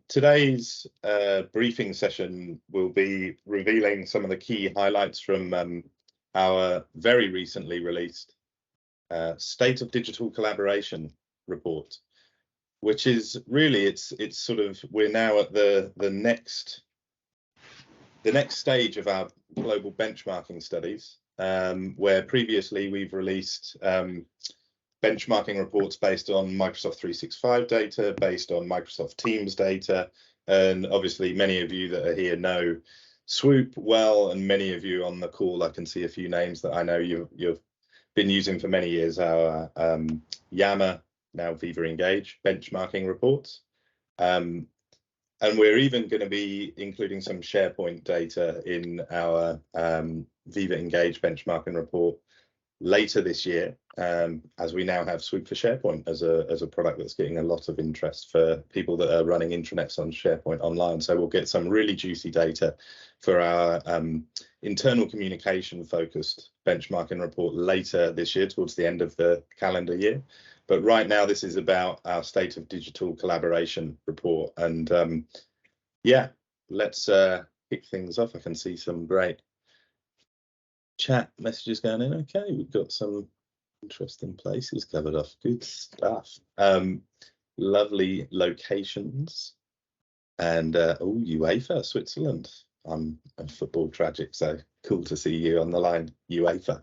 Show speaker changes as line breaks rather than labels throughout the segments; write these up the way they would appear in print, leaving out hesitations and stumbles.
Today's briefing session will be revealing some of the key highlights from our very recently released State of Digital Collaboration report, which is really, it's sort of, we're now at the next stage of our global benchmarking studies, where previously we've released benchmarking reports based on Microsoft 365 data, based on Microsoft Teams data, and obviously many of you that are here know SWOOP well, and many of you on the call, I can see a few names that I know you've been using for many years, our EMEA, now Viva Engage benchmarking reports. And we're even going to be including some SharePoint data in our Viva Engage benchmarking report later this year, as we now have SWOOP for SharePoint as a product that's getting a lot of interest for people that are running intranets on SharePoint online. So we'll get some really juicy data for our internal communication focused benchmarking report later this year, towards the end of the calendar year. But right now, this is about our State of Digital Collaboration report. And yeah, let's kick things off. I can see some great chat messages going in. Okay, we've got some interesting places covered off. Good stuff. Lovely locations. And oh, UEFA, Switzerland. I'm a football tragic, so cool to see you on the line, UEFA.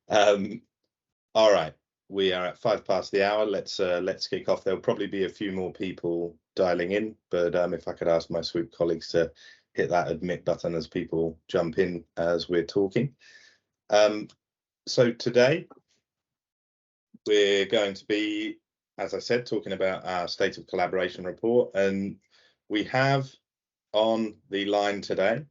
All right, we are at 5 past the hour. Let's kick off. There'll probably be a few more people dialing in, but if I could ask my SWOOP colleagues to hit that admit button as people jump in as we're talking. So today we're going to be, as I said, talking about our State of Collaboration report, and we have on the line today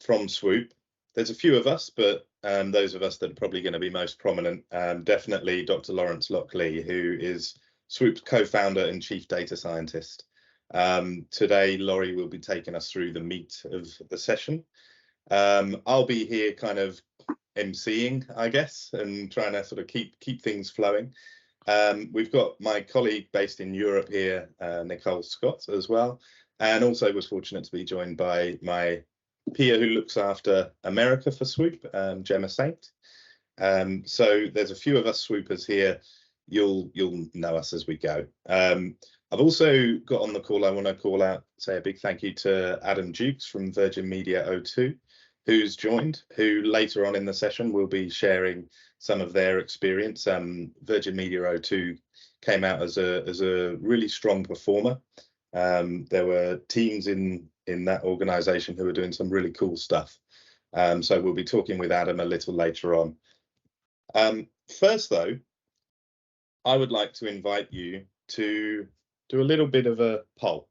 from SWOOP. There's a few of us, but those of us that are probably going to be most prominent, definitely Dr. Lawrence Lockley, who is SWOOP's co-founder and chief data scientist. Today, Laurie will be taking us through the meat of the session. I'll be here kind of emceeing, I guess, and trying to sort of keep things flowing. We've got my colleague based in Europe here, Nicole Scott, as well, and also was fortunate to be joined by my peer who looks after America for SWOOP, Gemma Saint. So there's a few of us SWOOPers here. You'll know us as we go. I've also got on the call, I want to call out, say a big thank you to Adam Dukes from Virgin Media O2, who's joined, who later on in the session will be sharing some of their experience. Virgin Media O2 came out as a really strong performer. There were teams in that organisation who were doing some really cool stuff. So we'll be talking with Adam a little later on. First, though, I would like to invite you to do a little bit of a poll.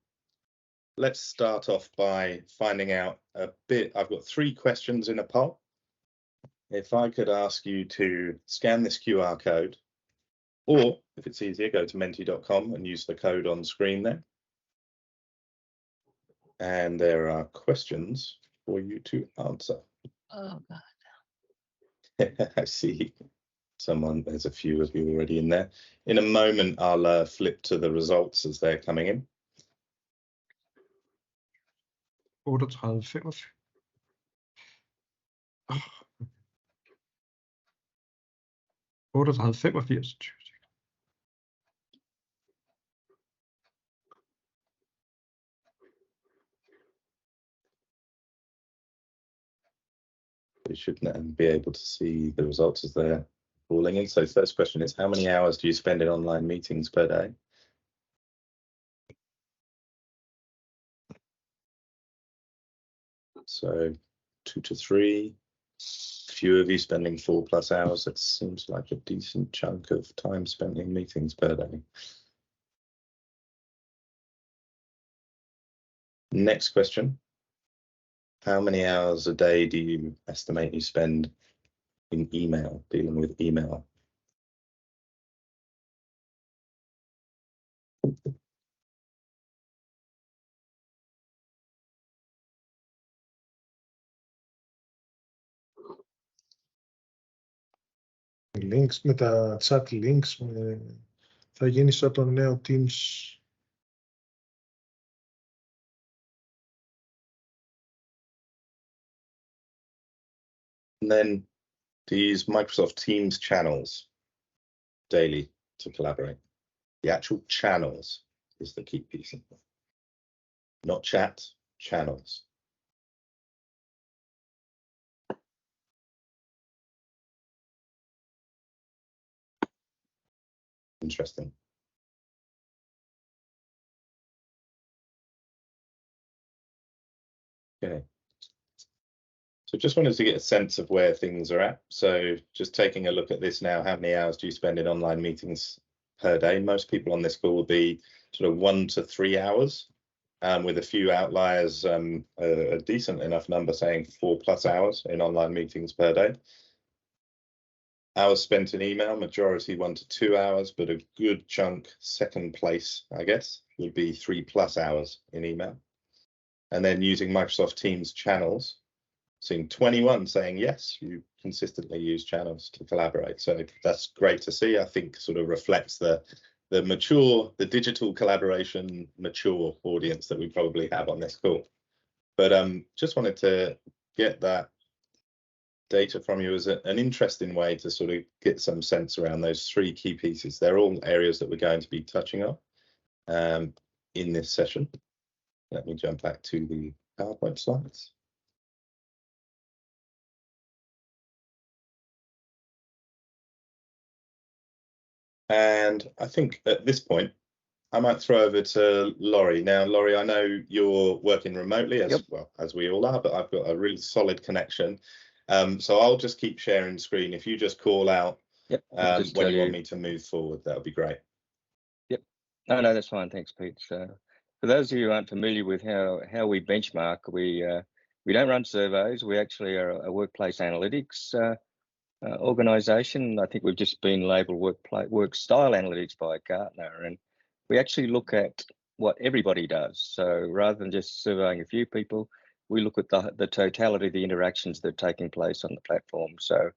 Let's start off by finding out a bit. I've got 3 questions in a poll. If I could ask you to scan this QR code, or if it's easier, go to menti.com and use the code on screen there. And there are questions for you to answer.
Oh, God.
I see there's a few of you already in there. In a moment, I'll flip to the results as they're coming in.
38, 85.
You should be able to see the results as they're falling in. So first question is, how many hours do you spend in online meetings per day? So 2 to 3. Few of you spending 4+ hours. That seems like a decent chunk of time spent in meetings per day. Next question. How many hours a day do you estimate you spend in email, dealing with email?
Links με τα chat links θα γίνει σαν το νέο Teams
And then to use Microsoft Teams channels daily to collaborate. The actual channels is the key piece. Not chat, channels. Interesting. Okay. So just wanted to get a sense of where things are at. So just taking a look at this now, how many hours do you spend in online meetings per day? Most people on this call will be sort of 1 to 3 hours, with a few outliers, a decent enough number saying 4+ hours in online meetings per day. Hours spent in email, majority 1 to 2 hours, but a good chunk, second place, I guess, would be 3+ hours in email. And then using Microsoft Teams channels, seeing 21 saying yes, you consistently use channels to collaborate. So that's great to see. I think sort of reflects the digital collaboration mature audience that we probably have on this call. But just wanted to get that data from you as an interesting way to sort of get some sense around those 3 key pieces. They're all areas that we're going to be touching on in this session. Let me jump back to the PowerPoint slides. And I think at this point, I might throw over to Laurie. Now, Laurie, I know you're working remotely well, as we all are, but I've got a really solid connection. So I'll just keep sharing screen. If you just call out when you want me to move forward, that would be great.
Yep. No, that's fine. Thanks, Pete. So for those of you who aren't familiar with how we benchmark, we don't run surveys. We actually are a workplace analytics organization. I think we've just been labeled work style analytics by Gartner, and we actually look at what everybody does. So rather than just surveying a few people, we look at the totality of the interactions that are taking place on the platform. So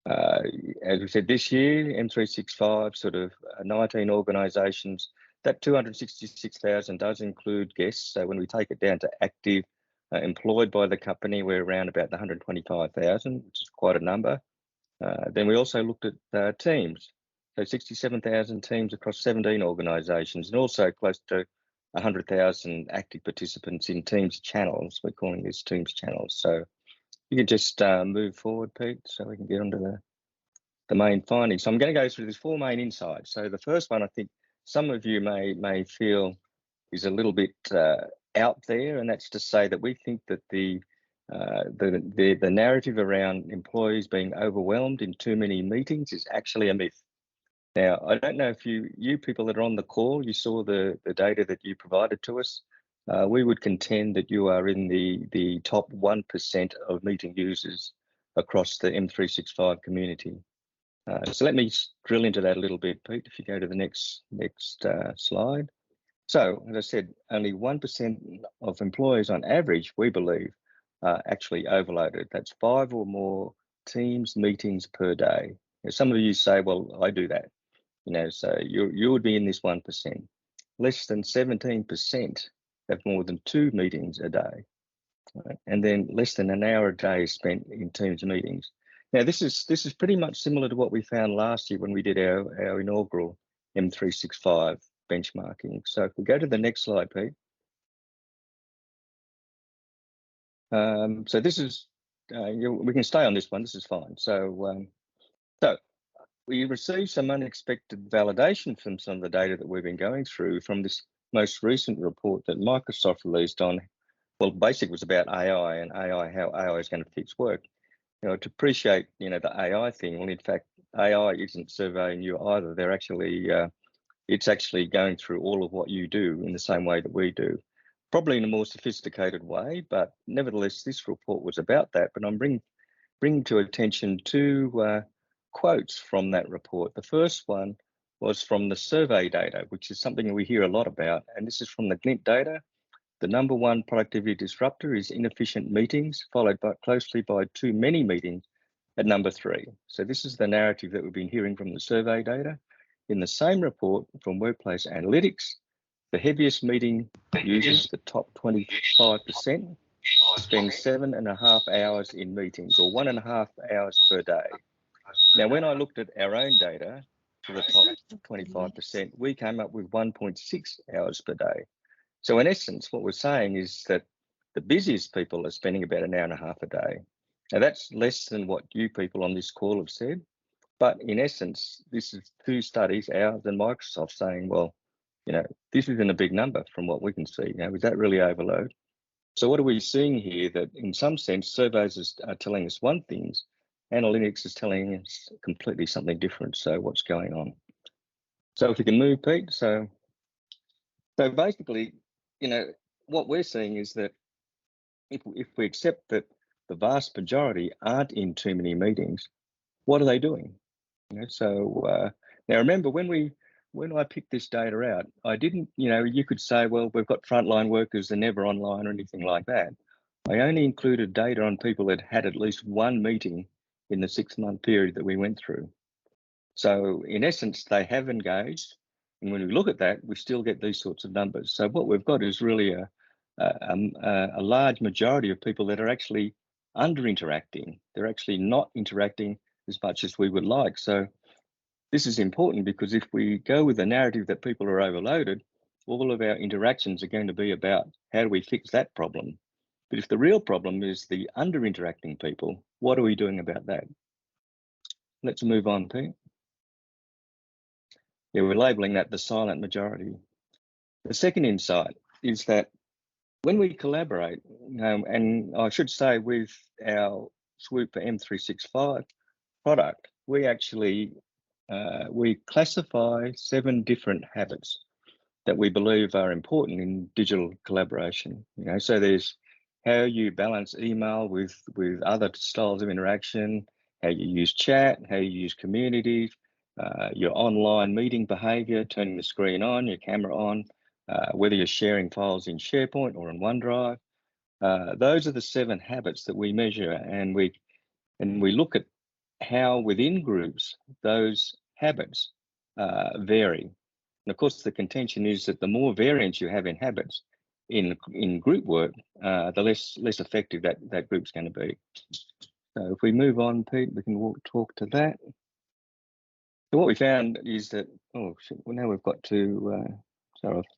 as we said, this year, M365, sort of 19 organizations, that 266,000 does include guests. So when we take it down to active employed by the company, we're around about the 125,000, which is quite a number. Then we also looked at teams, so 67,000 teams across 17 organisations, and also close to 100,000 active participants in Teams channels. We're calling this Teams channels. So you can just move forward, Pete, so we can get onto the main findings. So I'm going to go through these 4 main insights. So the first one, I think some of you may feel is a little bit out there, and that's to say that we think that the narrative around employees being overwhelmed in too many meetings is actually a myth. Now, I don't know if you people that are on the call, you saw the data that you provided to us. We would contend that you are in the top 1% of meeting users across the M365 community. So let me drill into that a little bit, Pete, if you go to the next slide. So, as I said, only 1% of employees on average, we believe, are actually overloaded. That's 5 or more Teams meetings per day. Now, some of you say, well, I do that. So you would be in this 1%. Less than 17% have more than 2 meetings a day. Right? And then less than an hour a day is spent in Teams meetings. Now, this is pretty much similar to what we found last year when we did our inaugural M365 benchmarking. So if we go to the next slide, Pete. So this is, we can stay on this one, this is fine. So we received some unexpected validation from some of the data that we've been going through from this most recent report that Microsoft released on, well, basically it was about AI and how AI is going to fix work. To appreciate, the AI thing, well, in fact, AI isn't surveying you either. They're actually, it's actually going through all of what you do in the same way that we do. Probably in a more sophisticated way, but nevertheless, this report was about that. But I'm bringing to attention 2 quotes from that report. The first one was from the survey data, which is something we hear a lot about, and this is from the Glint data. The number 1 productivity disruptor is inefficient meetings, followed closely by too many meetings at number 3. So this is the narrative that we've been hearing from the survey data. In the same report from Workplace Analytics, the heaviest meeting uses the top 25%, spend 7.5 hours in meetings, or 1.5 hours per day. Now, when I looked at our own data for the top 25%, we came up with 1.6 hours per day. So in essence, what we're saying is that the busiest people are spending about 1.5 hours a day. Now, that's less than what you people on this call have said. But in essence, this is 2 studies, ours and Microsoft, saying, well, this isn't a big number from what we can see. Is that really overload? So what are we seeing here? That in some sense, surveys are telling us one thing, analytics is telling us completely something different. So what's going on? So if we can move, Pete. So basically, what we're seeing is that if we accept that the vast majority aren't in too many meetings, what are they doing? So now remember, when I picked this data out, I didn't, you could say, well, we've got frontline workers, they're never online or anything like that. I only included data on people that had at least one meeting in the 6-month period that we went through. So in essence, they have engaged. And when we look at that, we still get these sorts of numbers. So what we've got is really a large majority of people that are actually under interacting. They're actually not interacting as much as we would like. So this is important because if we go with the narrative that people are overloaded, all of our interactions are going to be about how do we fix that problem. But if the real problem is the under interacting people, what are we doing about that? Let's move on, Pete. Yeah, we're labeling that the silent majority. The second insight is that when we collaborate, and I should say with our SWOOP for M365 product, we actually we classify 7 different habits that we believe are important in digital collaboration. So there's how you balance email with other styles of interaction, how you use chat, how you use communities, your online meeting behavior, turning the screen on, your camera on, whether you're sharing files in SharePoint or in OneDrive. Those are the 7 habits that we measure, and we look at how within groups those habits vary. And of course, the contention is that the more variance you have in habits in group work, the less effective that group's going to be. So if we move on, Pete, we can talk to that. So what we found is that, well, now we've got to,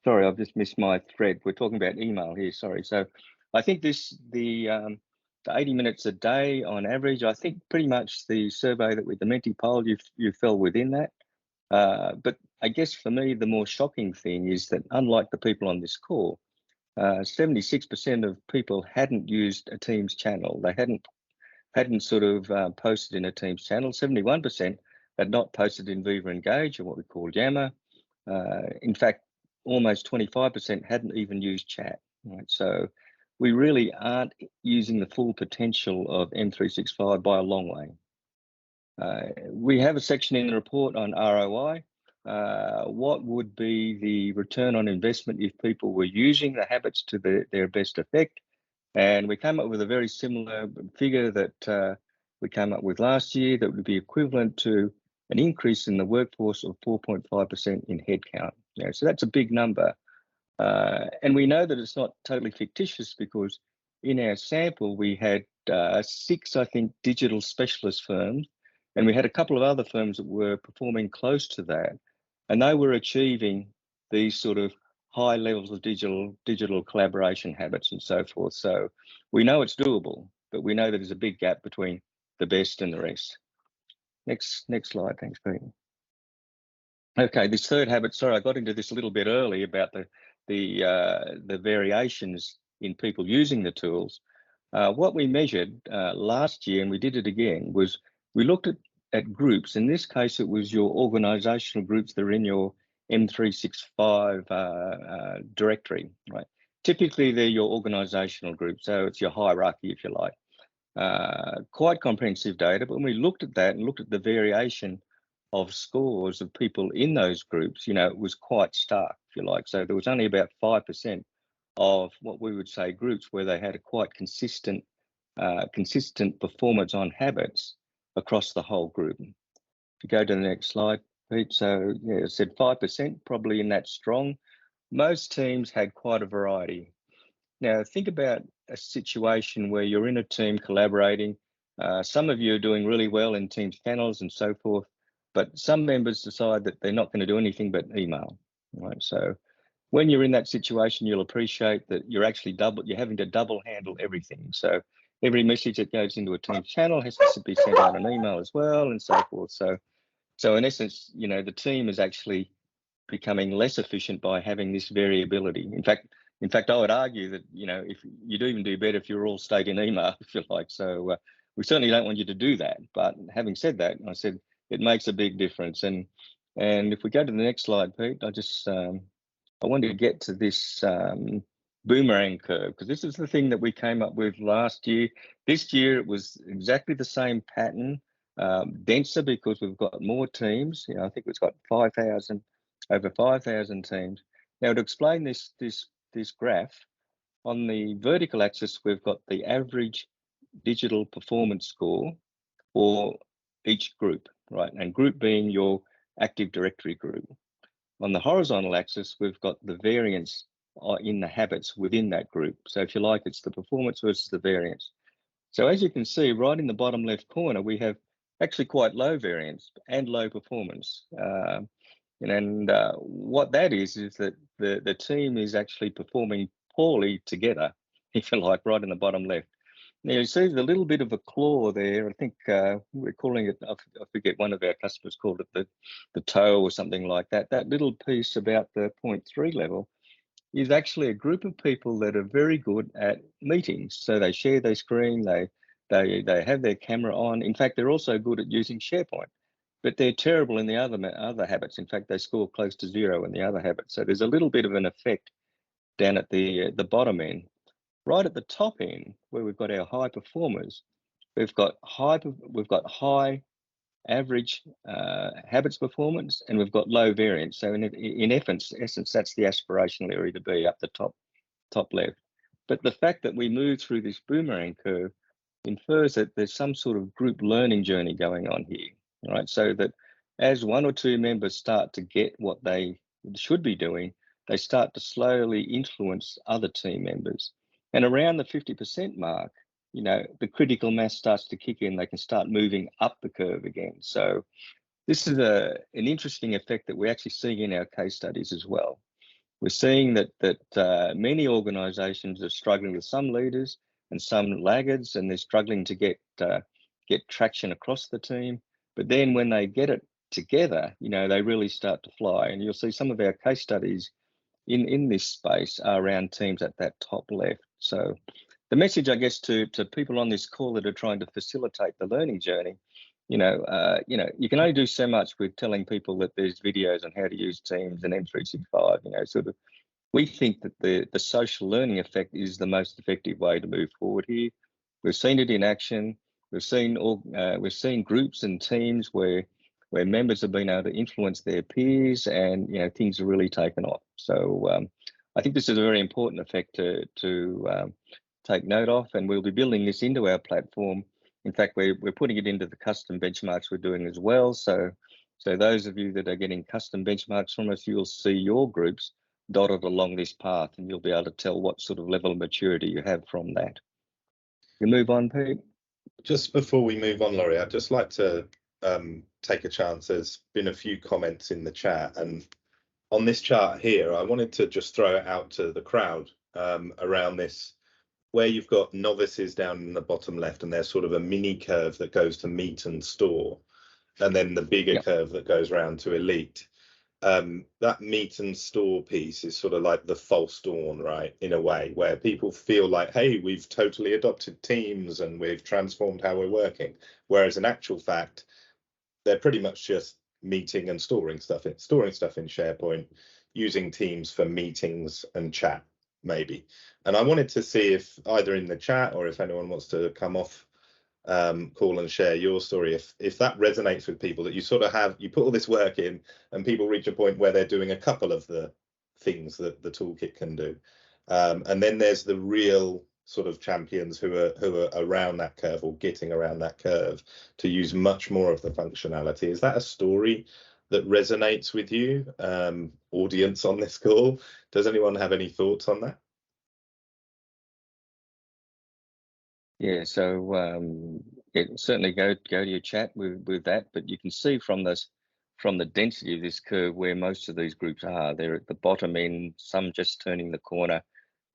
sorry, I've just missed my thread. We're talking about email here, sorry. So I think the 80 minutes a day on average, I think pretty much the survey that with the Menti poll, you fell within that. But I guess for me, the more shocking thing is that unlike the people on this call, 76% of people hadn't used a Teams channel. They hadn't sort of posted in a Teams channel. 71% had not posted in Viva Engage, or what we call Yammer. In fact, almost 25% hadn't even used chat. Right? So we really aren't using the full potential of M365 by a long way. We have a section in the report on ROI. What would be the return on investment if people were using the habits to their best effect? And we came up with a very similar figure that we came up with last year that would be equivalent to an increase in the workforce of 4.5% in headcount. So that's a big number. And we know that it's not totally fictitious because in our sample, we had 6, I think, digital specialist firms, and we had a couple of other firms that were performing close to that, and they were achieving these sort of high levels of digital collaboration habits and so forth. So we know it's doable, but we know that there's a big gap between the best and the rest. Next slide, thanks, Pete. Okay, this third habit, sorry, I got into this a little bit early about the variations in people using the tools. What we measured last year, and we did it again, was we looked at groups. In this case, it was your organizational groups that are in your M365 directory, right? Typically, they're your organizational group, so it's your hierarchy, if you like. Quite comprehensive data, but when we looked at that and looked at the variation of scores of people in those groups, it was quite stark, if you like. So there was only about 5% of what we would say groups where they had a quite consistent performance on habits across the whole group. If you go to the next slide, Pete. So yeah, I said 5%, probably in that strong. Most teams had quite a variety. Now, think about a situation where you're in a team collaborating. Some of you are doing really well in Teams channels and so forth, but some members decide that they're not going to do anything but email, right? So when you're in that situation, you'll appreciate that you're actually you're having to double handle everything. So every message that goes into a Teams channel has to be sent out an email as well, and so forth. So in essence, you know, the team is actually becoming less efficient by having this variability. In fact, I would argue that, you know, if you'd even do better if you're all stayed in email, if you like. So we certainly don't want you to do that. But having said that, I said it makes a big difference. And if we go to the next slide, Pete, I wanted to get to this boomerang curve, because this is the thing that we came up with last year. This year it was exactly the same pattern, denser because we've got more teams. You know, I think it's got over 5,000 teams. Now, to explain this graph, on the vertical axis, we've got the average digital performance score for each group, right? And group being your Active Directory group. On the horizontal axis, we've got the variance in the habits within that group. So if you like, it's the performance versus the variance. So as you can see, right in the bottom left corner, we have actually quite low variance and low performance. And what that is that the team is actually performing poorly together, if you like, right in the bottom left. Now you see the little bit of a claw there. I think we're calling it, I forget, one of our customers called it the toe or something like that. That little piece about the 0.3 level is actually a group of people that are very good at meetings. So they share their screen, they have their camera on. In fact, they're also good at using SharePoint, but they're terrible in the other habits. In fact, they score close to 0 in the other habits. So there's a little bit of an effect down at the bottom end. Right at the top end, where we've got our high performers, we've got high average habits performance, and we've got low variance. So in essence, that's the aspirational area to be up the top left. But the fact that we move through this boomerang curve infers that there's some sort of group learning journey going on here, right? So that as one or two members start to get what they should be doing, they start to slowly influence other team members. And around the 50% mark, you know, the critical mass starts to kick in. They can start moving up the curve again. So this is an interesting effect that we're actually seeing in our case studies as well. We're seeing that many organizations are struggling with some leaders and some laggards, and they're struggling to get traction across the team. But then when they get it together, you know, they really start to fly. And you'll see some of our case studies in this space are around teams at that top left. So the message, I guess, to people on this call that are trying to facilitate the learning journey, you know, you can only do so much with telling people that there's videos on how to use Teams and M365. You know, sort of, we think that the social learning effect is the most effective way to move forward here. We've seen it in action. We've seen groups and teams where members have been able to influence their peers, and you know, things are really taken off. So I think this is a very important effect to take note of, and we'll be building this into our platform. In fact, we're putting it into the custom benchmarks we're doing as well. So those of you that are getting custom benchmarks from us, you'll see your groups dotted along this path, and you'll be able to tell what sort of level of maturity you have from that. You move on, Pete.
Just before we move on, Laurie, I'd just like to take a chance. There's been a few comments in the chat, and on this chart here, I wanted to just throw it out to the crowd around this, where you've got novices down in the bottom left, and there's sort of a mini curve that goes to meet and store, and then the bigger curve that goes round to elite. That meet and store piece is sort of like the false dawn, right? In a way, where people feel like, hey, we've totally adopted Teams and we've transformed how we're working. Whereas in actual fact, they're pretty much just meeting and storing stuff in SharePoint, using Teams for meetings and chat, maybe. And I wanted to see if either in the chat or if anyone wants to come off call and share your story, if that resonates with people, that you sort of you put all this work in and people reach a point where they're doing a couple of the things that the toolkit can do, and then there's the real sort of champions who are around that curve or getting around that curve to use much more of the functionality. Is that a story that resonates with you, audience on this call? Does anyone have any thoughts on that?
Yeah, so certainly go to your chat with that, but you can see from the density of this curve where most of these groups are. They're at the bottom end, some just turning the corner,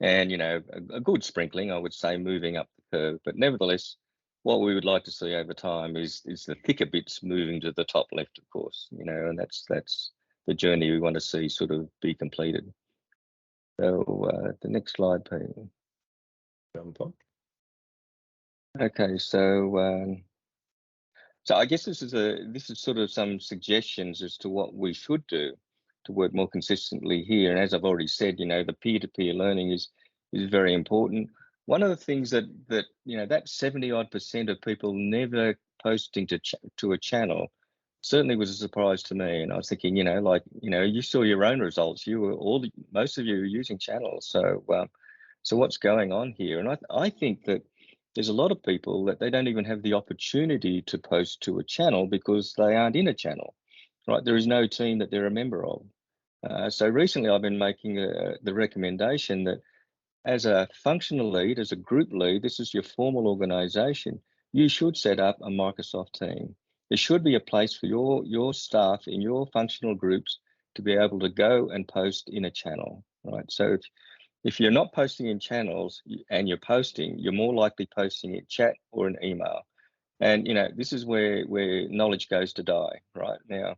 and a good sprinkling, I would say, moving up the curve. But nevertheless, what we would like to see over time is the thicker bits moving to the top left, of course, and that's the journey we want to see sort of be completed. So the next slide, Pete.
Jump on.
Okay, so I guess this is sort of some suggestions as to what we should do to work more consistently here. And as I've already said, the peer-to-peer learning is very important. One of the things that 70-odd% of people never posting to a channel certainly was a surprise to me. And I was thinking, you saw your own results. Most of you are using channels. So what's going on here? And I think that there's a lot of people that they don't even have the opportunity to post to a channel because they aren't in a channel, right? There is no team that they're a member of. So recently I've been making the recommendation that as a functional lead, as a group lead, this is your formal organization, you should set up a Microsoft team. There should be a place for your staff in your functional groups to be able to go and post in a channel, right? So if you're not posting in channels and you're posting, you're more likely posting in chat or an email. And, this is where knowledge goes to die right now.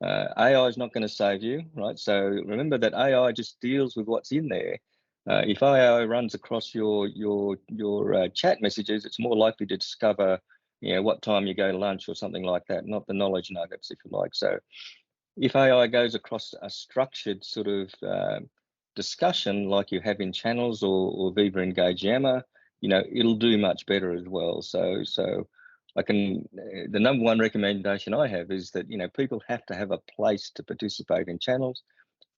AI is not going to save you, right? So remember that AI just deals with what's in there. If AI runs across your chat messages, it's more likely to discover, what time you go to lunch or something like that, not the knowledge nuggets, if you like. So if AI goes across a structured sort of discussion like you have in channels or Viva Engage Yammer, it'll do much better as well. So the number one recommendation I have is that people have to have a place to participate in channels.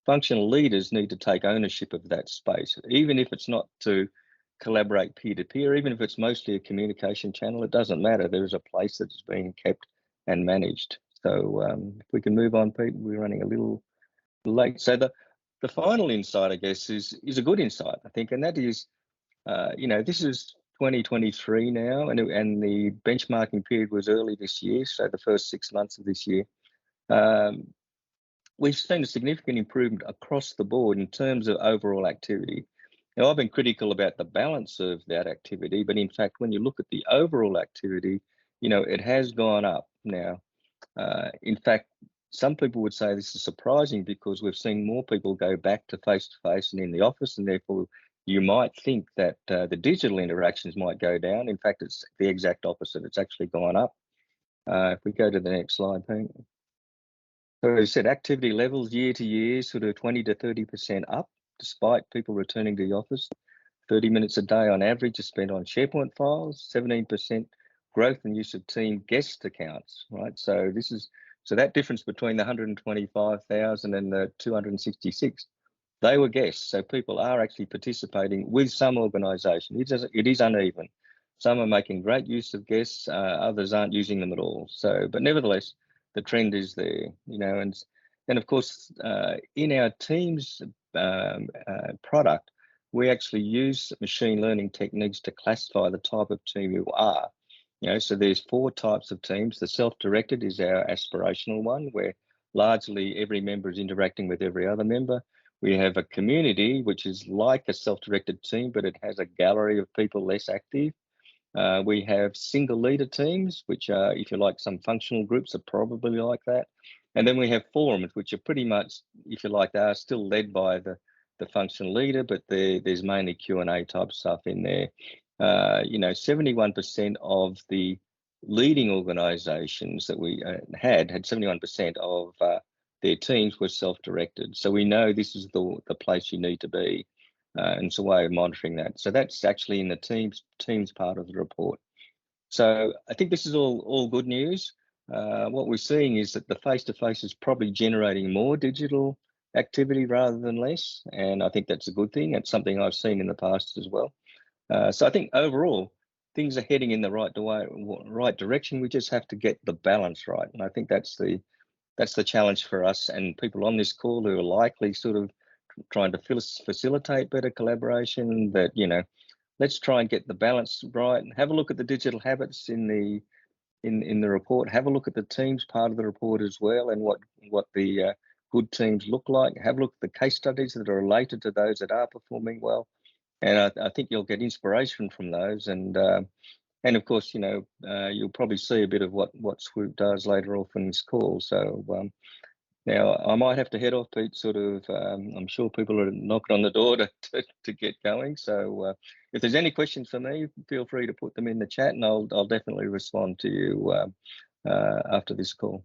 Functional leaders need to take ownership of that space, even if it's not to collaborate peer-to-peer, even if it's mostly a communication channel. It doesn't matter. There is a place that is being kept and managed. So if we can move on, Pete, we're running a little late. So the final insight, I guess, is a good insight, I think, and that is, this is 2023 now, and the benchmarking period was early this year, so the first 6 months of this year. We've seen a significant improvement across the board in terms of overall activity. Now, I've been critical about the balance of that activity, but in fact, when you look at the overall activity, it has gone up now. In fact, some people would say this is surprising because we've seen more people go back to face-to-face and in the office, and therefore you might think that the digital interactions might go down. In fact, it's the exact opposite. It's actually gone up. If we go to the next slide, Pete. So as I said, activity levels year to year, sort of 20 to 30% up, despite people returning to the office. 30 minutes a day on average is spent on SharePoint files, 17% growth in use of team guest accounts, right? So that difference between the 125,000 and the 266, they were guests. So people are actually participating with some organisation. It is uneven. Some are making great use of guests, others aren't using them at all. So, but nevertheless, the trend is there, and of course, in our Teams product, we actually use machine learning techniques to classify the type of team you are. So there's 4 types of teams. The self-directed is our aspirational one, where largely every member is interacting with every other member. We have a community, which is like a self-directed team, but it has a gallery of people less active. We have single leader teams, which are, if you like, some functional groups are probably like that. And then we have forums, which are pretty much, if you like, they are still led by the functional leader, but there's mainly Q&A type stuff in there. 71% of the leading organizations that we had 71% of their teams were self-directed. So we know this is the place you need to be. And it's a way of monitoring that. So that's actually in the teams part of the report. So I think this is all good news. What we're seeing is that the face-to-face is probably generating more digital activity rather than less. And I think that's a good thing. It's something I've seen in the past as well. So I think overall, things are heading in the right direction. We just have to get the balance right. And I think that's the challenge for us and people on this call who are likely sort of trying to facilitate better collaboration, that let's try and get the balance right. Have a look at the digital habits in the report. Have a look at the teams part of the report as well, and what the good teams look like. Have a look at the case studies that are related to those that are performing well, and I think you'll get inspiration from those. And of course, you'll probably see a bit of what SWOOP does later off in this call. So now I might have to head off, Pete. Sort of, I'm sure people are knocking on the door to get going. So if there's any questions for me, feel free to put them in the chat, and I'll definitely respond to you after this call.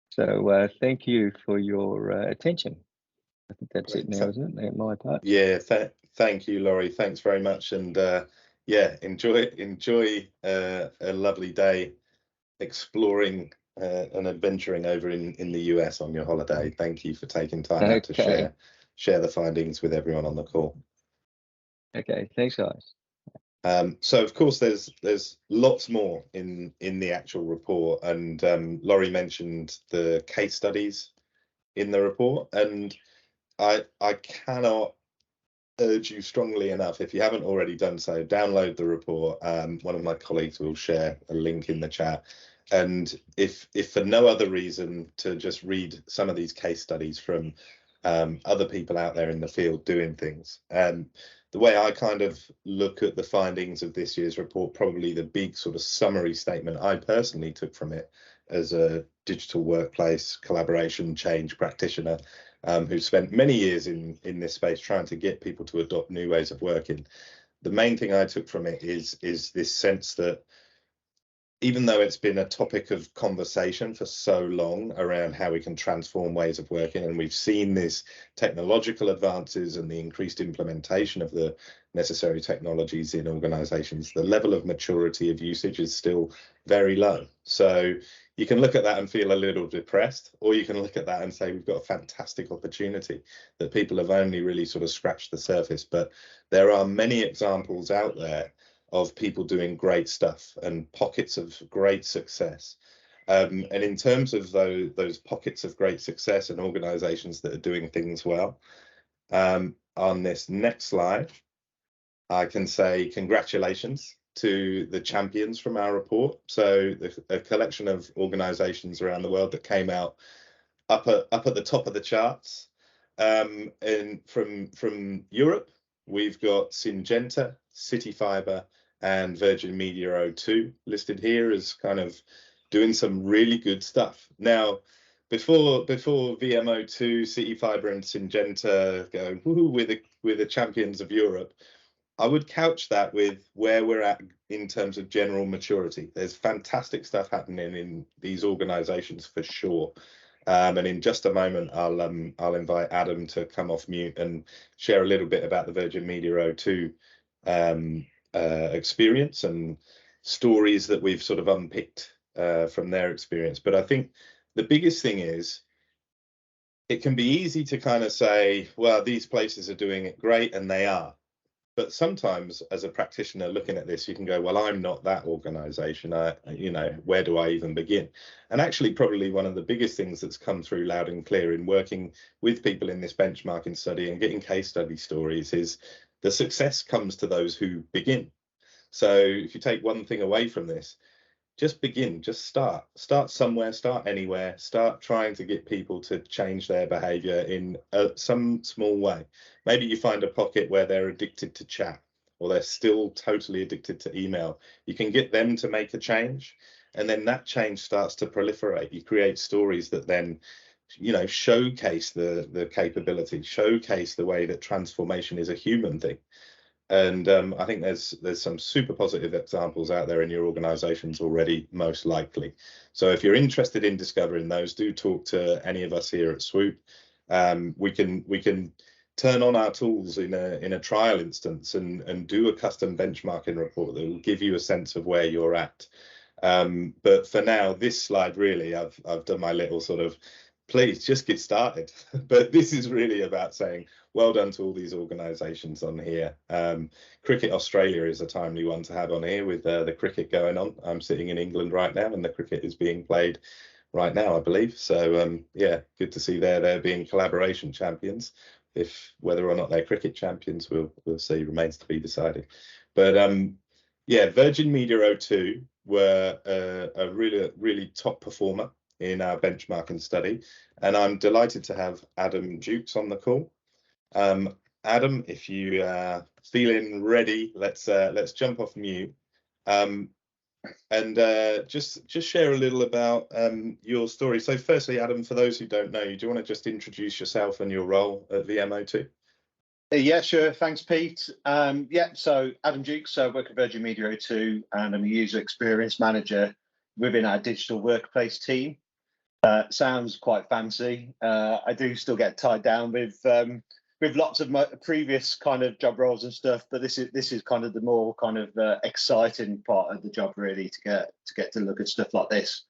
So thank you for your attention. I think that's it now, isn't it? My part.
Yeah. Thank you, Laurie. Thanks very much, and yeah, enjoy a lovely day exploring and adventuring over in the US on your holiday. Thank you for taking time out to share the findings with everyone on the call.
Okay, thanks, guys.
So of course there's lots more in the actual report, and Laurie mentioned the case studies in the report, and I cannot urge you strongly enough, if you haven't already done so, download the report. One of my colleagues will share a link in the chat, and if for no other reason, to just read some of these case studies from other people out there in the field doing things. The way I kind of look at the findings of this year's report, probably the big sort of summary statement I personally took from it as a digital workplace collaboration change practitioner who spent many years in this space trying to get people to adopt new ways of working. The main thing I took from it is this sense that even though it's been a topic of conversation for so long around how we can transform ways of working, and we've seen these technological advances and the increased implementation of the necessary technologies in organizations, the level of maturity of usage is still very low. So you can look at that and feel a little depressed, or you can look at that and say we've got a fantastic opportunity that people have only really sort of scratched the surface. But there are many examples out there of people doing great stuff and pockets of great success. And in terms of those pockets of great success and organizations that are doing things well, on this next slide, I can say congratulations to the champions from our report. So a collection of organizations around the world that came out up at the top of the charts. And from Europe, we've got Syngenta, CityFibre, and Virgin Media O2 listed here as kind of doing some really good stuff. Now, before VMO2, CityFibre, and Syngenta go, woohoo, we're the champions of Europe, I would couch that with where we're at in terms of general maturity. There's fantastic stuff happening in these organizations for sure. And in just a moment, I'll invite Adam to come off mute and share a little bit about the Virgin Media O2 experience and stories that we've sort of unpicked from their experience. But I think the biggest thing is it can be easy to kind of say, well, these places are doing it great, and they are. But sometimes as a practitioner looking at this, you can go, well, I'm not that organization. Where do I even begin? And actually, probably one of the biggest things that's come through loud and clear in working with people in this benchmarking study and getting case study stories is the success comes to those who begin. So if you take one thing away from this, just begin, just start somewhere, start anywhere, start trying to get people to change their behavior in some small way. Maybe you find a pocket where they're addicted to chat, or they're still totally addicted to email. You can get them to make a change, and then that change starts to proliferate. You create stories that then, showcase the capability, showcase the way that transformation is a human thing. And I think there's some super positive examples out there in your organizations already, most likely. So if you're interested in discovering those, do talk to any of us here at SWOOP. We can turn on our tools in a trial instance and do a custom benchmarking report that will give you a sense of where you're at. But for now, this slide, really, I've done my little sort of, please just get started. But this is really about saying, well done to all these organisations on here. Cricket Australia is a timely one to have on here with the cricket going on. I'm sitting in England right now, and the cricket is being played right now, I believe. So yeah, good to see they're being collaboration champions. If whether or not they're cricket champions, we'll see, remains to be decided. But yeah, Virgin Media O2 were a really top performer in our benchmarking study, and I'm delighted to have Adam Dukes on the call. Adam, if you are feeling ready, let's jump off mute. And just share a little about your story. So firstly, Adam, for those who don't know you, do you want to just introduce yourself and your role at VMO2?
Yeah, sure. Thanks, Pete. Yeah, so Adam Dukes, so I work at Virgin Media O2, and I'm a user experience manager within our digital workplace team. Sounds quite fancy. I do still get tied down with lots of my previous kind of job roles and stuff, but this is kind of the more kind of exciting part of the job, really, to get to look at stuff like this.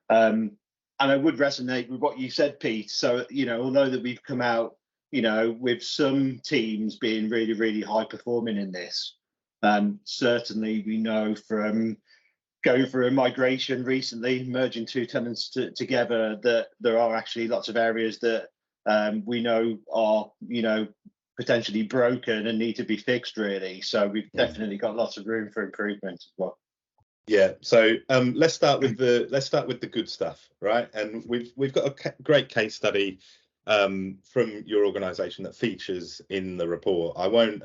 And I would resonate with what you said, Pete. So, you know, although that we've come out, you know, with some teams being really, really high performing in this, certainly we know from going through a migration recently, merging two tenants together, that there are actually lots of areas that we know are, you know, potentially broken and need to be fixed, really. So we've definitely got lots of room for improvement as well.
Yeah. So let's start with the good stuff, right? And we've got a great case study from your organisation that features in the report. I won't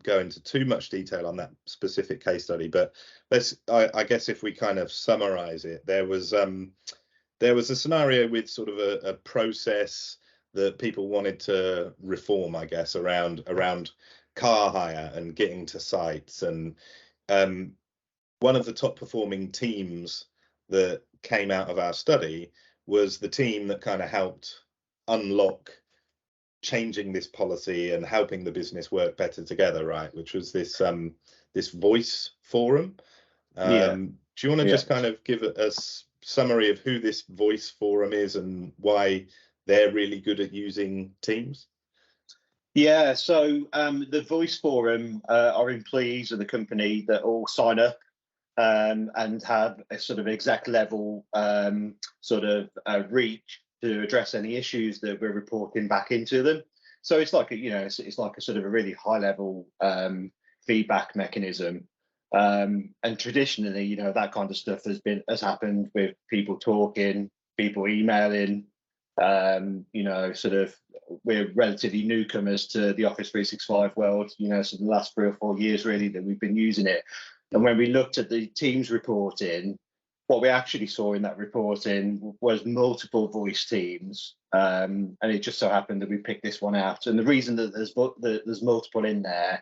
go into too much detail on that specific case study, but I guess if we kind of summarise it, there was a scenario with sort of a process that people wanted to reform, I guess, around car hire and getting to sites. And one of the top performing teams that came out of our study was the team that kind of helped unlock changing this policy and helping the business work better together, right? Which was this voice forum. Do you want to just kind of give a summary of who this voice forum is and why they're really good at using Teams?
Yeah, so the voice forum are employees of the company that all sign up and have a sort of exact level reach to address any issues that we're reporting back into them. So it's like it's like a sort of a really high level feedback mechanism. And traditionally, you know, that kind of stuff has happened with people talking, people emailing. You know, sort of we're relatively newcomers to the Office 365 world. You know, so the last 3 or 4 years really that we've been using it. And when we looked at the Teams reporting, what we actually saw in that reporting was multiple voice teams, and it just so happened that we picked this one out. And the reason that there's multiple in there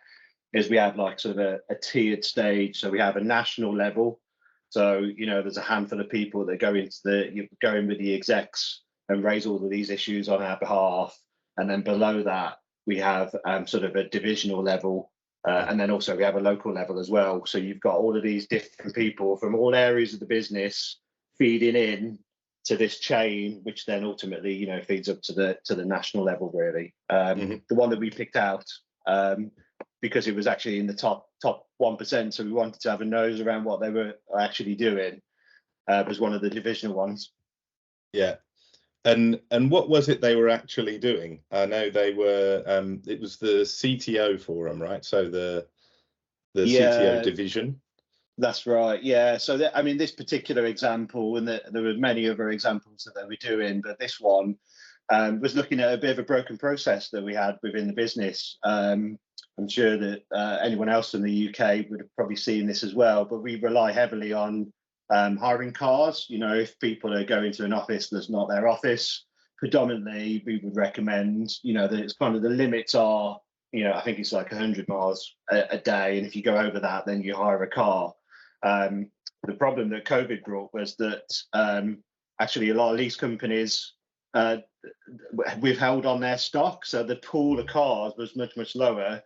is we have like sort of a tiered stage. So we have a national level. So, you know, there's a handful of people that go in with the execs and raise all of these issues on our behalf. And then below that, we have sort of a divisional level. And then also we have a local level as well. So you've got all of these different people from all areas of the business feeding in to this chain, which then ultimately, you know, feeds up to the national level, really. The one that we picked out, because it was actually in the top 1%, so we wanted to have a nose around what they were actually doing, was one of the divisional ones.
Yeah. And what was it they were actually doing? I know they were. It was the CTO forum, right? So the CTO division.
That's right. Yeah. So I mean, this particular example, and there were many other examples that they were doing, but this one was looking at a bit of a broken process that we had within the business. I'm sure that anyone else in the UK would have probably seen this as well, but we rely heavily on hiring cars. You know, if people are going to an office that's not their office, predominantly we would recommend, you know, that it's kind of the limits are, you know, I think it's like 100 miles a day, and if you go over that, then you hire a car. The problem that COVID brought was that actually a lot of lease companies withheld on their stock, so the pool of cars was much lower,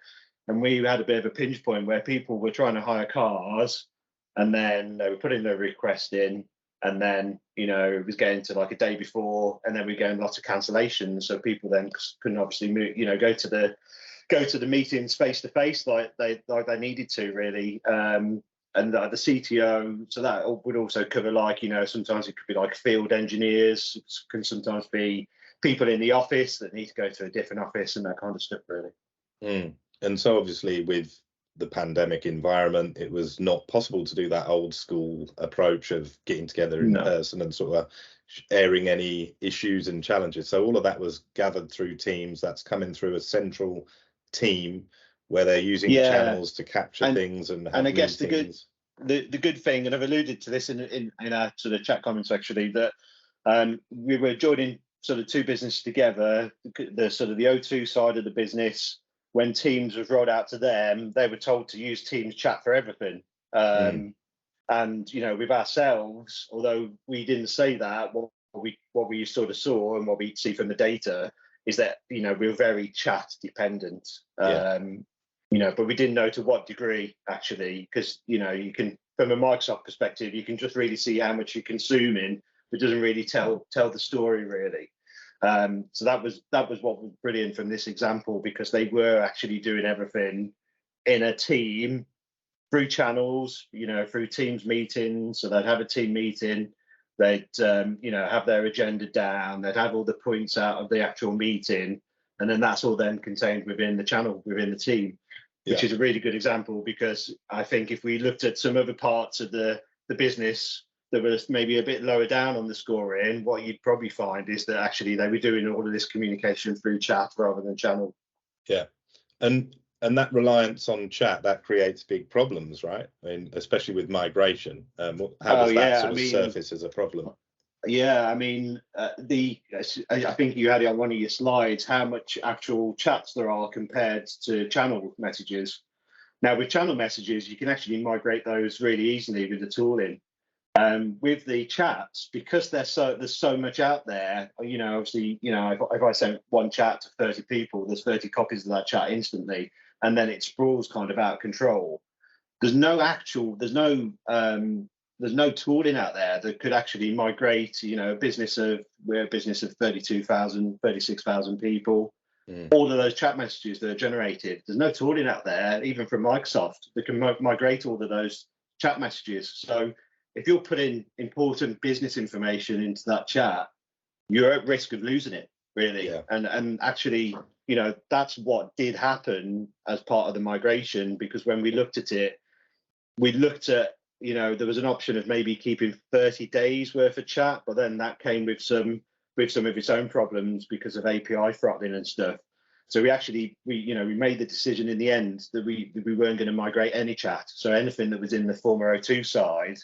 and we had a bit of a pinch point where people were trying to hire cars, and then they were putting their request in, and then, you know, it was getting to like a day before, and then we're getting lots of cancellations. So people then couldn't obviously move, you know, go to the meetings face to face like they needed to, really. And the CTO, so that would also cover, like, you know, sometimes it could be like field engineers, it can sometimes be people in the office that need to go to a different office and that kind of stuff, really.
And so obviously with the pandemic environment, it was not possible to do that old school approach of getting together in person and sort of airing any issues and challenges. So all of that was gathered through Teams. That's coming through a central team where they're using channels to capture things and have
I guess
meetings.
the good thing, and I've alluded to this in our sort of chat comments actually, that we were joining sort of two businesses together, the sort of the O2 side of the business. When Teams was rolled out to them, they were told to use Teams chat for everything. And you know, with ourselves, although we didn't say that, what we sort of saw and what we see from the data is that, you know, we're very chat dependent. You know, but we didn't know to what degree actually, because, you know, you can, from a Microsoft perspective, you can just really see how much you're consuming, but doesn't really tell the story really. So that was what was brilliant from this example, because they were actually doing everything in a team through channels, you know, through Teams meetings. So they'd have a team meeting, they'd you know, have their agenda down, they'd have all the points out of the actual meeting, and then that's all then contained within the channel, within the team, which is a really good example, because I think if we looked at some other parts of the business that was maybe a bit lower down on the scoring, what you'd probably find is that actually they were doing all of this communication through chat rather than channel.
Yeah, and that reliance on chat, that creates big problems, right? I mean, especially with migration. How does that sort of surface as a problem?
Yeah, I mean, I think you had it on one of your slides, how much actual chats there are compared to channel messages. Now, with channel messages, you can actually migrate those really easily with the tooling. With the chats, because there's so much out there, you know, obviously, you know, if I send one chat to 30 people, there's 30 copies of that chat instantly, and then it sprawls kind of out of control. There's no tooling out there that could actually migrate, you know, we're a business of 32,000, 36,000 people. All of those chat messages that are generated, there's no tooling out there, even from Microsoft, that can migrate all of those chat messages. So if you're putting important business information into that chat, you're at risk of losing it, really. And actually, you know, that's what did happen as part of the migration, because when we looked at it, you know, there was an option of maybe keeping 30 days worth of chat, but then that came with some of its own problems because of API throttling and stuff. So we made the decision in the end that we weren't going to migrate any chat. So anything that was in the former O2 side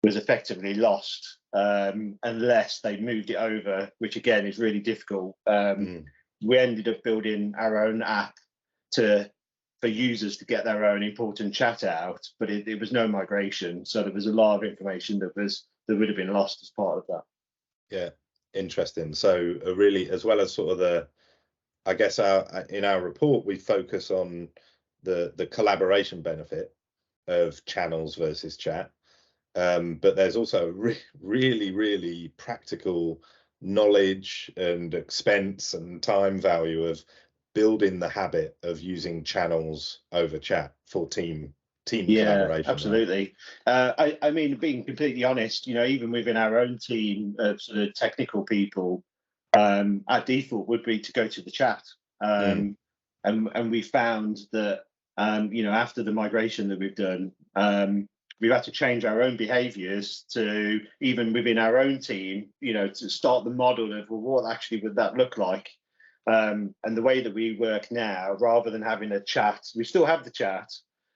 was effectively lost, unless they moved it over, which again is really difficult. We ended up building our own app for users to get their own important chat out, but it was no migration. So there was a lot of information that would have been lost as part of that.
Yeah, interesting. So really, as well as sort of I guess in our report, we focus on the collaboration benefit of channels versus chat. But there's also really practical knowledge and expense and time value of building the habit of using channels over chat for team collaboration.
Absolutely. Right? I mean, being completely honest, you know, even within our own team of sort of technical people, our default would be to go to the chat. And we found that, you know, after the migration that we've done, we've had to change our own behaviors to, even within our own team, you know, to start the model of, well, what actually would that look like? And the way that we work now, rather than having a chat, we still have the chat,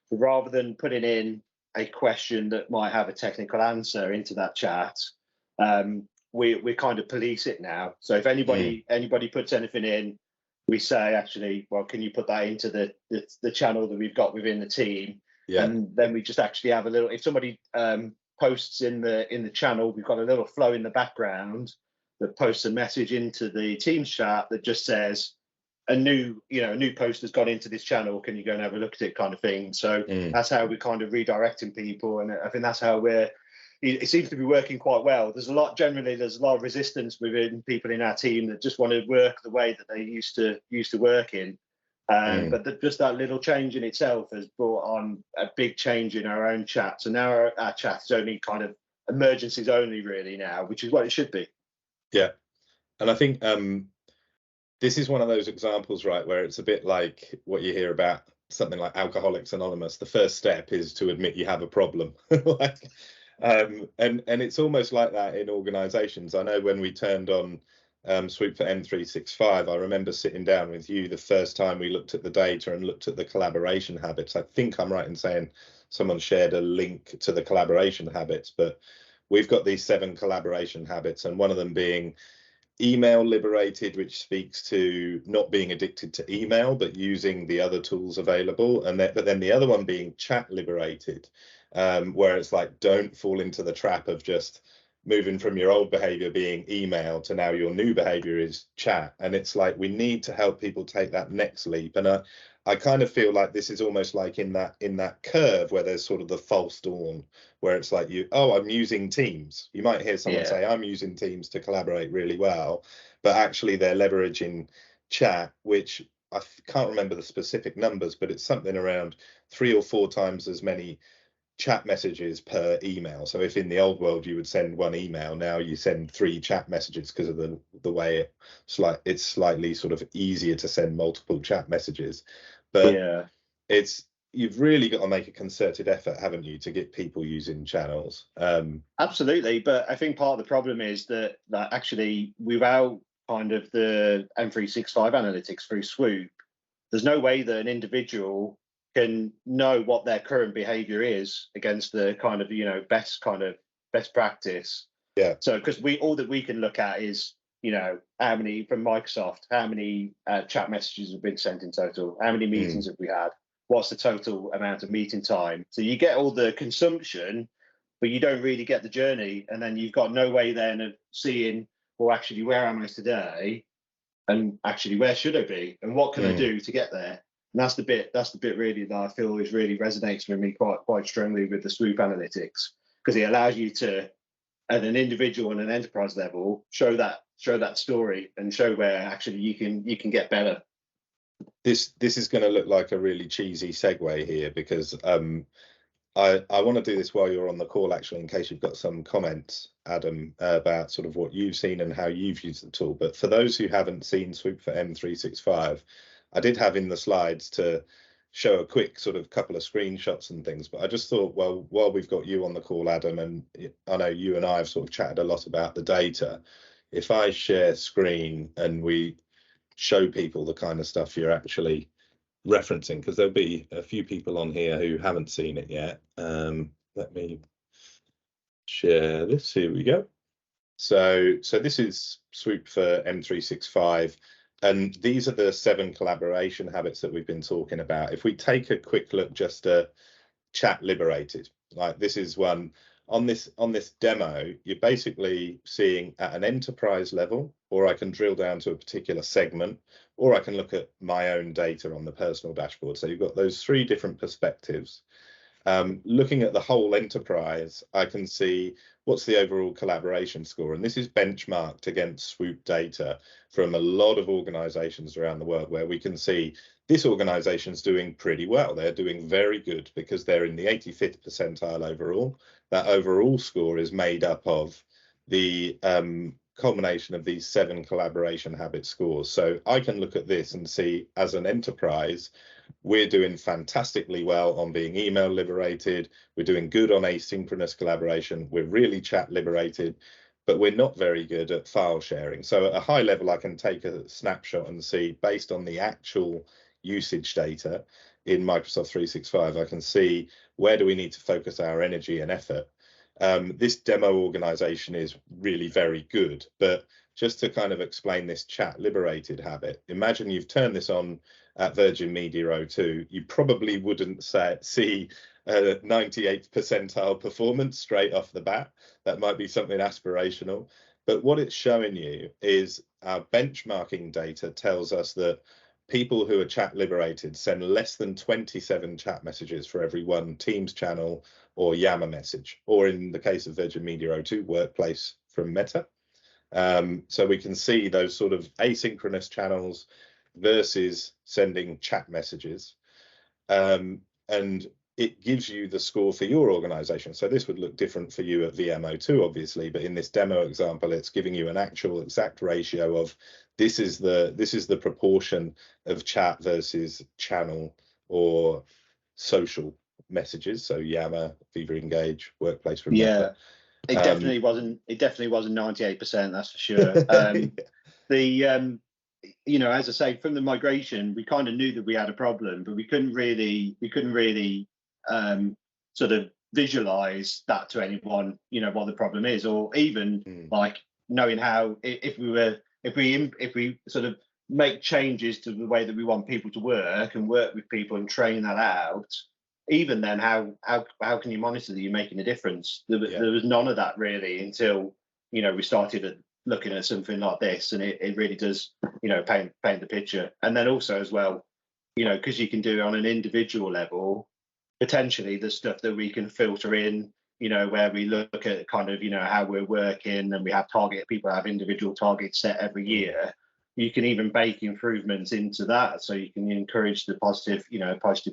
but rather than putting in a question that might have a technical answer into that chat, we kind of police it now. So if anybody puts anything in, we say, actually, well, can you put that into the channel that we've got within the team? Yeah. And then we just actually have a little, if somebody posts in the channel, we've got a little flow in the background that posts a message into the Teams chat that just says, a new post has gone into this channel, can you go and have a look at it, kind of thing. So that's how we're kind of redirecting people, and I think that's how it seems to be working quite well. There's a lot of resistance within people in our team that just want to work the way that they used to work in. But just that little change in itself has brought on a big change in our own chat. So now our chat is only kind of emergencies only really now, which is what it should be.
Yeah. And I think this is one of those examples, right, where it's a bit like what you hear about something like Alcoholics Anonymous, the first step is to admit you have a problem. Like, and it's almost like that in organizations. I know when we turned on SWOOP for M365, I remember sitting down with you the first time we looked at the data and looked at the collaboration habits. I think I'm right in saying someone shared a link to the collaboration habits, but we've got these 7 collaboration habits, and one of them being email liberated, which speaks to not being addicted to email but using the other tools available, and but then the other one being chat liberated, where it's like, don't fall into the trap of just moving from your old behavior being email to now your new behavior is chat. And it's like, we need to help people take that next leap. And I kind of feel like this is almost like in that curve where there's sort of the false dawn, where it's like, I'm using Teams. You might hear someone say, I'm using Teams to collaborate really well, but actually they're leveraging chat, which I can't remember the specific numbers, but it's something around 3 or 4 times as many chat messages per email. So if in the old world you would send 1 email, now you send 3 chat messages because of the way it's slightly sort of easier to send multiple chat messages. But you've really got to make a concerted effort, haven't you, to get people using channels.
Absolutely, but I think part of the problem is that actually without kind of the M365 analytics through SWOOP, there's no way that an individual can know what their current behavior is against the kind of best practice.
Yeah.
So because all that we can look at is how many from Microsoft, how many chat messages have been sent in total, how many meetings have we had, what's the total amount of meeting time. So you get all the consumption, but you don't really get the journey, and then you've got no way then of seeing, well, actually, where am I today, and actually where should I be, and what can I do to get there. And that's the bit really that I feel is really resonates with me quite strongly with the SWOOP analytics, because it allows you to, at an individual and an enterprise level, show that story and show where actually you can get better.
This is going to look like a really cheesy segue here, because I want to do this while you're on the call, actually, in case you've got some comments, Adam, about sort of what you've seen and how you've used the tool. But for those who haven't seen SWOOP for M365, I did have in the slides to show a quick sort of couple of screenshots and things, but I just thought, well, while we've got you on the call, Adam, and I know you and I have sort of chatted a lot about the data, if I share screen and we show people the kind of stuff you're actually referencing, because there'll be a few people on here who haven't seen it yet. Let me share this. Here we go. So this is SWOOP for M365. And these are the 7 collaboration habits that we've been talking about. If we take a quick look just at chat liberated, like this is one on this demo, you're basically seeing at an enterprise level, or I can drill down to a particular segment, or I can look at my own data on the personal dashboard. So you've got those 3 different perspectives. Looking at the whole enterprise, I can see what's the overall collaboration score. And this is benchmarked against SWOOP data from a lot of organizations around the world, where we can see this organization's doing pretty well. They're doing very good because they're in the 85th percentile overall. That overall score is made up of the culmination of these 7 collaboration habit scores. So I can look at this and see, as an enterprise, we're doing fantastically well on being email liberated. We're doing good on asynchronous collaboration. We're really chat liberated, but we're not very good at file sharing. So at a high level, I can take a snapshot and see, based on the actual usage data in Microsoft 365, I can see where do we need to focus our energy and effort. This demo organization is really very good, but just to kind of explain this chat liberated habit, imagine you've turned this on at Virgin Media O2, you probably wouldn't see a 98th percentile performance straight off the bat. That might be something aspirational, but what it's showing you is our benchmarking data tells us that people who are chat liberated send less than 27 chat messages for every 1 Teams channel or Yammer message, or in the case of Virgin Media O2, Workplace from Meta. So we can see those sort of asynchronous channels versus sending chat messages. And it gives you the score for your organization. So this would look different for you at VMO2, obviously, but in this demo example, it's giving you an actual exact ratio of this is the proportion of chat versus channel or social messages. So Yammer, Viva Engage, Workplace Remember.
It definitely wasn't. It definitely wasn't 98%. That's for sure. You know, as I say, from the migration, we kind of knew that we had a problem, but we couldn't really sort of visualize that to anyone. You know what the problem is, or even like knowing how if we sort of make changes to the way that we want people to work and work with people and train that out. Even then, how can you monitor that you're making a difference? There was none of that really until, you know, we started looking at something like this, and it really does, you know, paint the picture. And then also as well, you know, because you can do it on an individual level, potentially the stuff that we can filter in, you know, where we look at kind of, you know, how we're working, and we have people have individual targets set every year. You can even bake improvements into that, so you can encourage the positive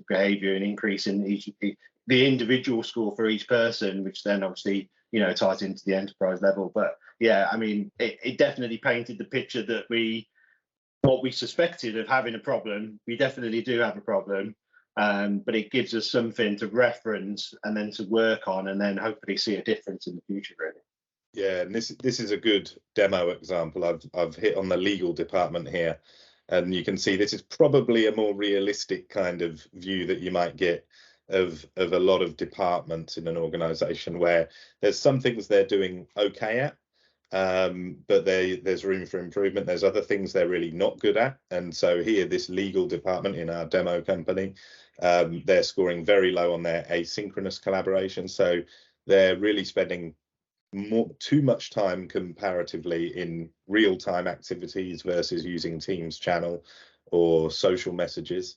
behaviour and increase in the individual score for each person, which then obviously, you know, ties into the enterprise level. But yeah, I mean, it definitely painted the picture that what we suspected of having a problem, we definitely do have a problem, but it gives us something to reference and then to work on, and then hopefully see a difference in the future, really.
Yeah, and this is a good demo example. I've hit on the legal department here, and you can see this is probably a more realistic kind of view that you might get of a lot of departments in an organization, where there's some things they're doing okay at, but there's room for improvement. There's other things they're really not good at. And so here, this legal department in our demo company, they're scoring very low on their asynchronous collaboration. So they're really spending too much time comparatively in real-time activities versus using Teams channel or social messages.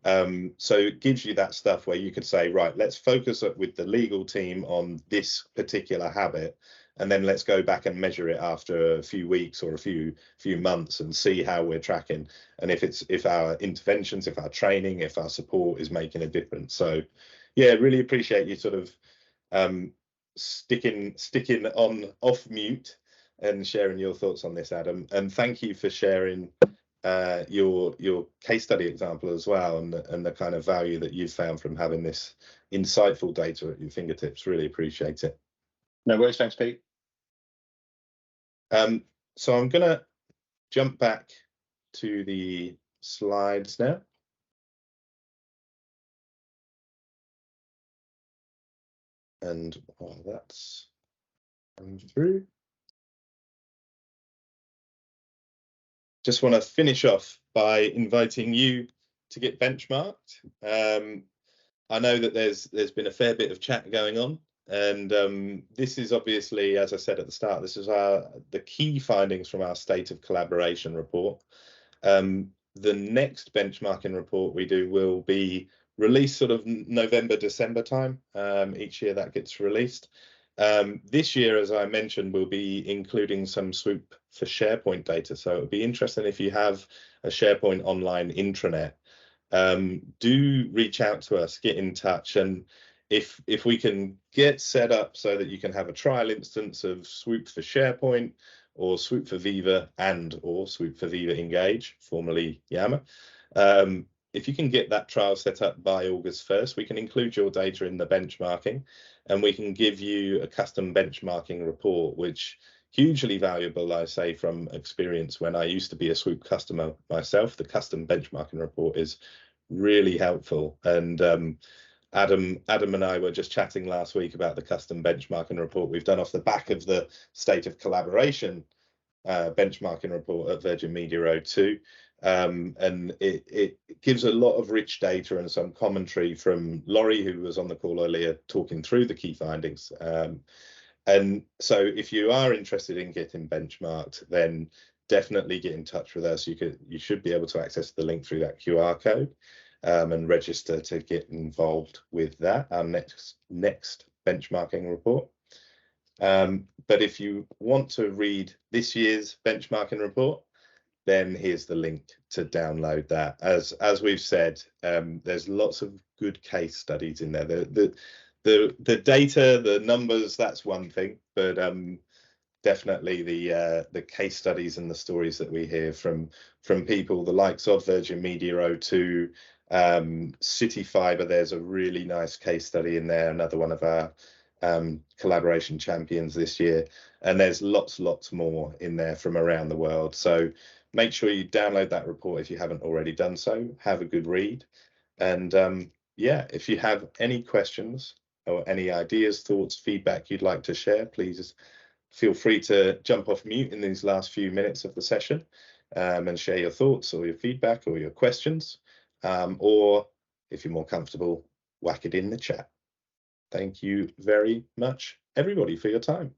So it gives you that stuff where you could say, right, let's focus with the legal team on this particular habit, and then let's go back and measure it after a few weeks or a few months and see how we're tracking, and if our interventions, if our training, if our support is making a difference. So yeah, really appreciate you sort of sticking on off mute and sharing your thoughts on this, Adam, and thank you for sharing your case study example as well, and the kind of value that you've found from having this insightful data at your fingertips. Really appreciate it.
No worries. Thanks, Pete.
So I'm gonna jump back to the slides now. And while that's coming through, just want to finish off by inviting you to get benchmarked. I know that there's been a fair bit of chat going on, and this is obviously, as I said at the start, this is the key findings from our State of Collaboration report. The next benchmarking report we do will be released sort of November, December time. Each year that gets released. This year, as I mentioned, we'll be including some SWOOP for SharePoint data. So it'll be interesting if you have a SharePoint online intranet. Do reach out to us, get in touch, and if we can get set up so that you can have a trial instance of SWOOP for SharePoint, or SWOOP for Viva, or SWOOP for Viva Engage, formerly Yammer. If you can get that trial set up by August 1st, we can include your data in the benchmarking, and we can give you a custom benchmarking report, which hugely valuable, I say, from experience when I used to be a SWOOP customer myself. The custom benchmarking report is really helpful. And Adam and I were just chatting last week about the custom benchmarking report we've done off the back of the State of Collaboration benchmarking report at Virgin Media O2. And it gives a lot of rich data and some commentary from Laurie, who was on the call earlier, talking through the key findings. And so if you are interested in getting benchmarked, then definitely get in touch with us. You should be able to access the link through that QR code and register to get involved with that, our next benchmarking report. But if you want to read this year's benchmarking report, then here's the link to download that. As we've said, there's lots of good case studies in there. The data, the numbers, that's one thing, but definitely the case studies and the stories that we hear from people, the likes of Virgin Media O2, City Fibre, there's a really nice case study in there, another one of our collaboration champions this year, and there's lots more in there from around the world. So make sure you download that report if you haven't already done so. Have a good read, and yeah, if you have any questions or any ideas, thoughts, feedback you'd like to share, please feel free to jump off mute in these last few minutes of the session and share your thoughts or your feedback or your questions, or if you're more comfortable, whack it in the chat. Thank you very much, everybody, for your time.